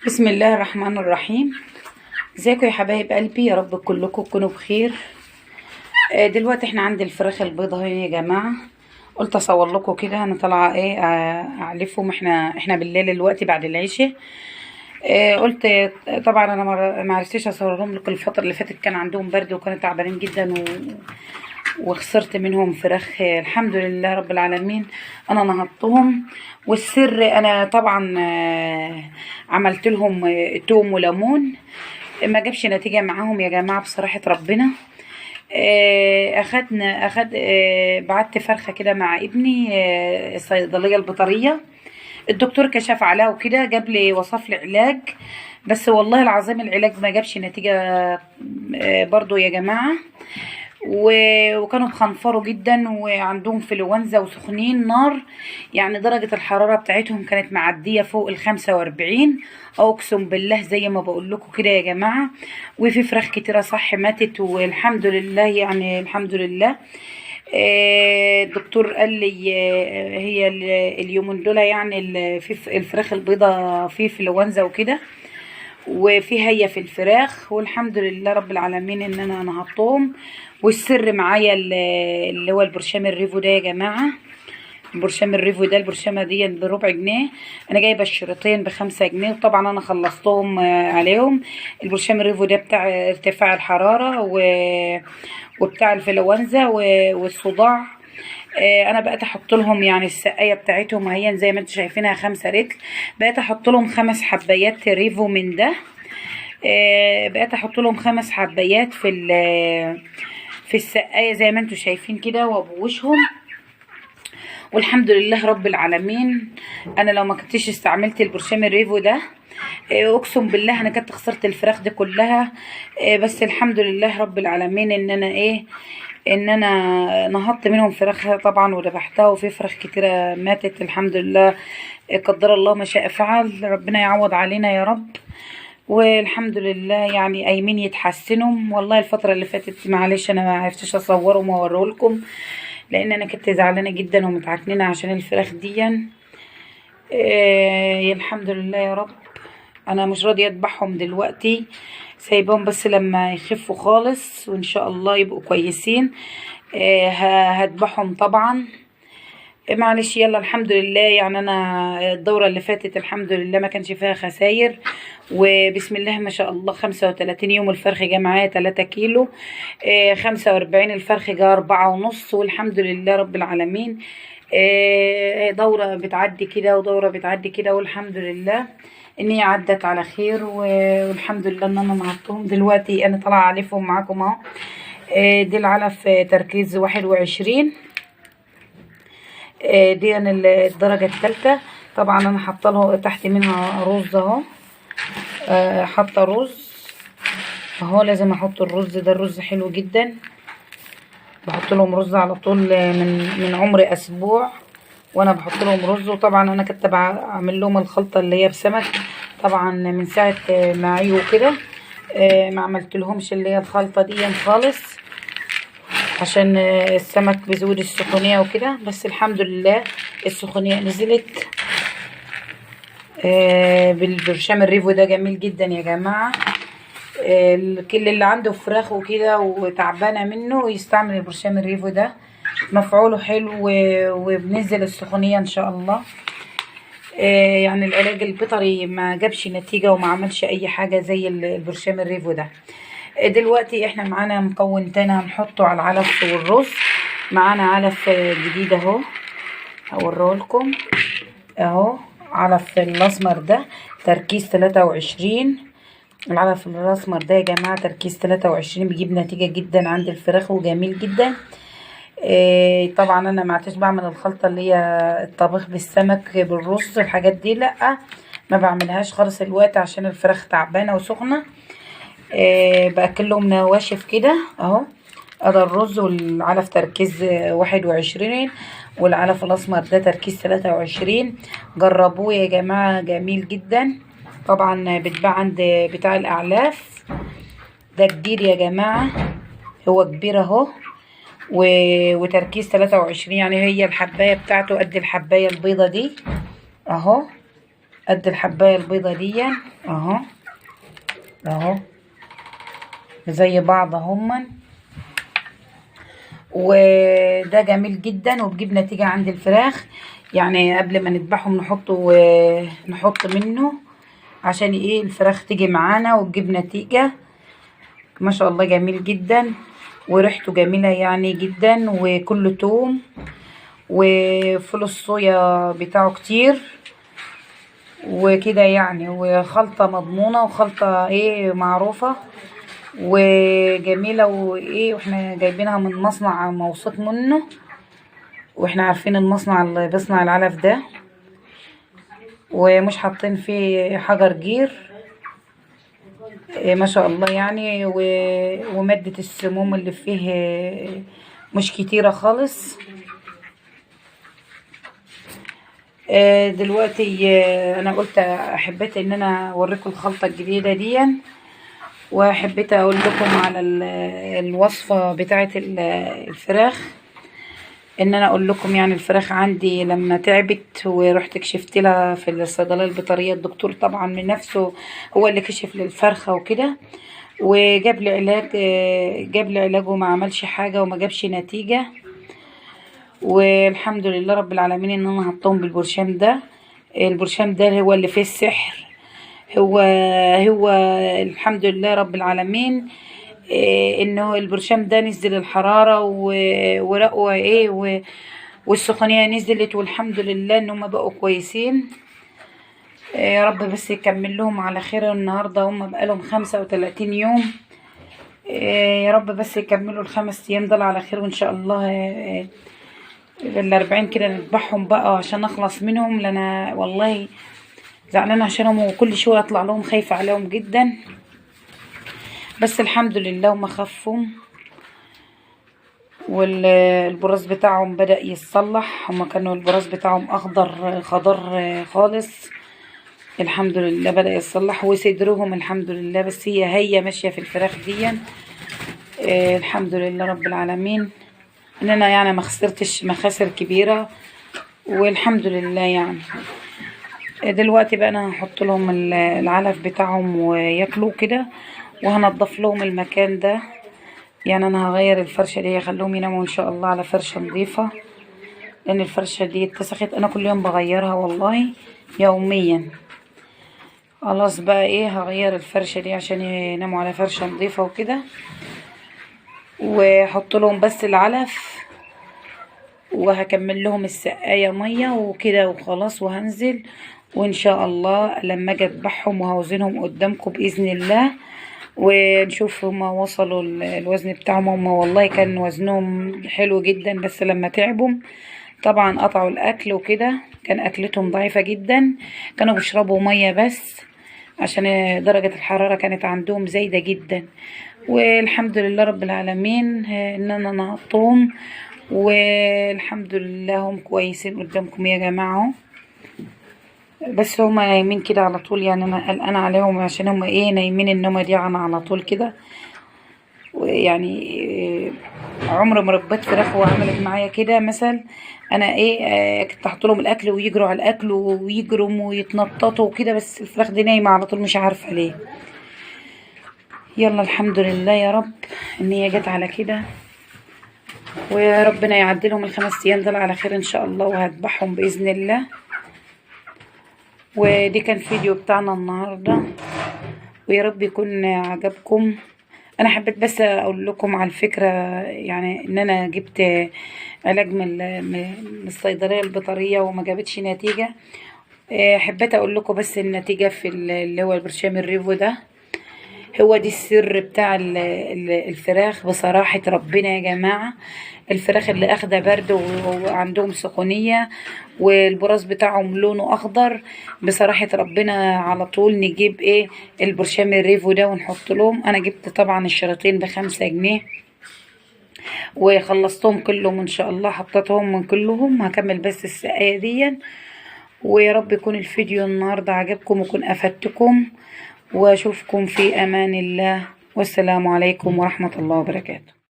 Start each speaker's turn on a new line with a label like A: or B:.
A: بسم الله الرحمن الرحيم. ازيكم يا حبايب قلبي؟ يا رب كلكم تكونوا بخير. دلوقتي احنا عند الفراخ البيضة اهي يا جماعة. قلت اصور لكم كده، انا طالعه ايه اعلفهم. احنا بالليل دلوقتي بعد العشاء. قلت طبعا انا ما عرفتش اصورهم لكم الفتره اللي فاتت، كان عندهم برد وكانوا تعبانين جدا وخسرت منهم فراخ. الحمد لله رب العالمين انا نهضتهم. والسر انا طبعا عملت لهم توم وليمون، ما جابش نتيجه معاهم يا جماعه بصراحه ربنا. بعت فرخه كده مع ابني الصيدليه البيطريه. الدكتور كشف عليها وكده، جاب لي وصف لي علاج، بس والله العظيم العلاج ما جابش نتيجه برضو يا جماعه. وكانوا بخنفروا جدا وعندهم انفلونزا وسخنين نار، يعني درجة الحرارة بتاعتهم كانت معدية فوق ال45. اقسم بالله زي ما بقول لكم كده يا جماعة. وفي فراخ كتيرة صح ماتت، والحمد لله يعني الحمد لله. الدكتور قال لي هي اليومين دول يعني في الفراخ البيضة في انفلونزا وكده، وفي هي في الفراخ، والحمد لله رب العالمين ان انا نهضتهم. والسر معايا اللي هو البرشام الريفو ده يا جماعه. البرشام الريفو ده، البرشامه دي ب4 جنيه، انا جايبه الشريطين ب5 جنيه، وطبعا انا خلصتهم عليهم. البرشام الريفو ده بتاع ارتفاع الحراره وبتاع الانفلونزا والصداع. انا بقيت احط لهم يعني السقايه بتاعتهم اهي زي ما انتم شايفينها 5 رتل. بقيت احط لهم 5 حبايات ريفو من ده. بقيت احط لهم 5 حبايات في السقايه زي ما انتم شايفين كده، وابوشهم. والحمد لله رب العالمين. انا لو ما كنتش استعملت البرشام الريفو ده اقسم بالله انا كنت خسرت الفراخ دي كلها. بس الحمد لله رب العالمين ان انا نهضت منهم فراخ طبعا وذبحتها، وفي فراخ كتيره ماتت الحمد لله. قدر الله ما شاء فعل، ربنا يعوض علينا يا رب. والحمد لله يعني قايمين يتحسنوا. والله الفتره اللي فاتت معلش انا ما عرفتش اصورهم واوريه لكم، لان انا كنت زعلانه جدا ومتعكننه عشان الفراخ دي. الحمد لله يا رب. انا مش راضيه اذبحهم دلوقتي، سايبهم بس لما يخفوا خالص وان شاء الله يبقوا كويسين هذبحهم طبعا. معلش يلا الحمد لله. يعني انا الدوره اللي فاتت الحمد لله ما كانش فيها خساير، وبسم الله ما شاء الله 35 يوم الفرخ جه معايا 3 كيلو. 45 الفرخ جه 4.5، والحمد لله رب العالمين. دورة بتعدي كده ودورة بتعدي كده، والحمد لله ان هي عدت على خير. والحمد لله ان انا نهضتهم. دلوقتي انا طالعه اعلفهم معاكم اهو. دي العلف تركيز 21. دي أنا الدرجة الثالثة. طبعا انا حاطه له تحت منها رز اهو. حاطه رز اهو، لازم احط الرز ده، الرز حلو جدا. بحط لهم رز على طول من عمر اسبوع وانا بحط لهم رز. وطبعا انا كنت بعمل لهم الخلطه اللي هي بسمك، طبعا من ساعه ما عيوا كده ما عملت لهمش اللي هي الخلطه دي خالص، عشان السمك بيزود السخونيه وكده. بس الحمد لله السخونيه نزلت. بالبرشام الريفو ده جميل جدا يا جماعه. كل اللي عنده فراخ وكده وتعبانه منه يستعمل البرشام الريفو ده، مفعوله حلو وبنزل السخونيه ان شاء الله. يعني العلاج البيطري ما جابش نتيجه وما عملش اي حاجه زي البرشام الريفو ده. دلوقتي احنا معانا مكون تاني هنحطه على العلف والرز. معانا علف جديد اهو، هوريه لكم اهو. علف الاسمر ده تركيز 23. العلف الاسمر ده يا جماعه تركيز 23 بيجيب نتيجه جدا عند الفراخ وجميل جدا. طبعا انا ما عدتش بعمل الخلطه اللي هي الطبيخ بالسمك بالرز، الحاجات دي لا ما بعملهاش خالص الوقت عشان الفراخ تعبانه وسخنه. باكل لهم نواشف كده اهو. ادي الرز والعلف تركيز 21، والعلف الاسمر ده تركيز 23. جربوه يا جماعه جميل جدا. طبعا بتباع عند بتاع الاعلاف ده كبير يا جماعه، هو كبير اهو وتركيز 23. يعني هي الحبايه بتاعته قد الحبايه البيضه دي اهو. قد الحبايه البيضه دي اهو، اهو زي بعض هما. وده جميل جدا وبجيب نتيجه عند الفراخ. يعني قبل ما نذبحهم نحط منه عشان ايه الفراخ تيجي معانا وتجيب نتيجه. ما شاء الله جميل جدا وريحته جميله يعني جدا، وكله توم وفول الصويا بتاعه كتير وكده يعني، وخلطة مضمونة وخلطة ايه معروفة وجميلة وايه، واحنا جايبينها من مصنع موثوق منه، واحنا عارفين المصنع اللي بيصنع العلف ده، ومش حاطين فيه حجر جير. إيه ما شاء الله يعني، ومادة السموم اللي فيه مش كتيرة خالص. دلوقتي انا قلت حبيت ان انا اوريكم الخلطة الجديدة دي، وحبيت اقول لكم على الوصفة بتاعة الفراخ. ان انا اقول لكم يعني الفراخ عندي لما تعبت ورحت كشفت لها في الصيدليه البيطريه، الدكتور طبعا من نفسه هو اللي كشف للفرخه وكده، وجاب لي علاج، جاب لي علاج وما عملش حاجه وما جابش نتيجه. والحمد لله رب العالمين ان انا هحطهم بالبرشام ده. البرشام ده هو اللي فيه السحر. هو الحمد لله رب العالمين انه البرشام ده نزل الحرارة ورقوا ايه والسخونية نزلت، والحمد لله ان هم بقوا كويسين. يا رب بس يكمل لهم على خير. النهاردة هم بقالهم 35 يوم، يا رب بس يكملوا ال5 ايام دول على خير، وان شاء الله ال40 كده نذبحهم بقى عشان اخلص منهم، لان انا والله زعلانة عشانهم وكل شوية اطلع لهم خايفة عليهم جدا. بس الحمد لله هما خفوا، والبراز بتاعهم بدأ يتصلح. هما كانوا البراز بتاعهم اخضر خضر خالص، الحمد لله بدأ يتصلح. وصدرهم الحمد لله، بس هي ماشية في الفراخ دي. الحمد لله رب العالمين ان انا يعني ما خسرتش مخاسر كبيرة، والحمد لله يعني. دلوقتي بقى انا هحط لهم العلف بتاعهم وياكلوا كده، وهنضف لهم المكان ده. يعني انا هغير الفرشه دي، هخليهم يناموا ان شاء الله على فرشه نظيفه، لان الفرشه دي اتسخت. انا كل يوم بغيرها والله يوميا. خلاص بقى ايه، هغير الفرشه دي عشان يناموا على فرشه نظيفه وكده، واحط لهم بس العلف، وهكمل لهم السقايه ميه وكده وخلاص، وهنزل وان شاء الله لما اجي اذبحهم وهوزنهم قدامكم باذن الله، ونشوف هما وصلوا الوزن بتاعهم. هما والله كان وزنهم حلو جدا، بس لما تعبوا طبعا قطعوا الاكل وكده، كان اكلتهم ضعيفة جدا، كانوا بيشربوا مية بس عشان درجة الحرارة كانت عندهم زايدة جدا. والحمد لله رب العالمين ان انا نهضتهم، والحمد لله هم كويسين قدامكم يا جماعة. بس هما نايمين كده على طول، يعني انا قلقانه عليهم عشان هما ايه نايمين النومه دي على طول كده. ويعني عمر ما ربيت فراخ وعملت معايا كده مثل. انا ايه كنت احط لهم الاكل ويجروا على الاكل ويجروا ويتنططوا وكده، بس الفراخ دي نايمه على طول مش عارفه ليه. يلا الحمد لله يا رب ان هي جت على كده، وربنا يعدلهم ال5 ايام دول على خير ان شاء الله، وهذبحهم باذن الله. ودي كان فيديو بتاعنا النهاردة، ويا رب يكون عجبكم. انا حبيت بس اقول لكم على الفكرة، يعني ان انا جبت علاج من الصيدلية البيطرية وما جابتش نتيجة. حبيت اقول لكم بس النتيجة في اللي هو البرشام الريفو ده. هو دي السر بتاع الفراخ بصراحة ربنا يا جماعة. الفراخ اللي اخده برد وعندهم سخونية والبراز بتاعهم لونه اخضر، بصراحة ربنا على طول نجيب ايه البرشام الريفو ده ونحط لهم. انا جبت طبعا الشريطين ب5 جنيه وخلصتهم كلهم ان شاء الله، حطيتهم من كلهم. هكمل بس السقاية دي. ويا رب يكون الفيديو النهاردة عجبكم ويكون افدتكم، واشوفكم في امان الله، والسلام عليكم ورحمة الله وبركاته.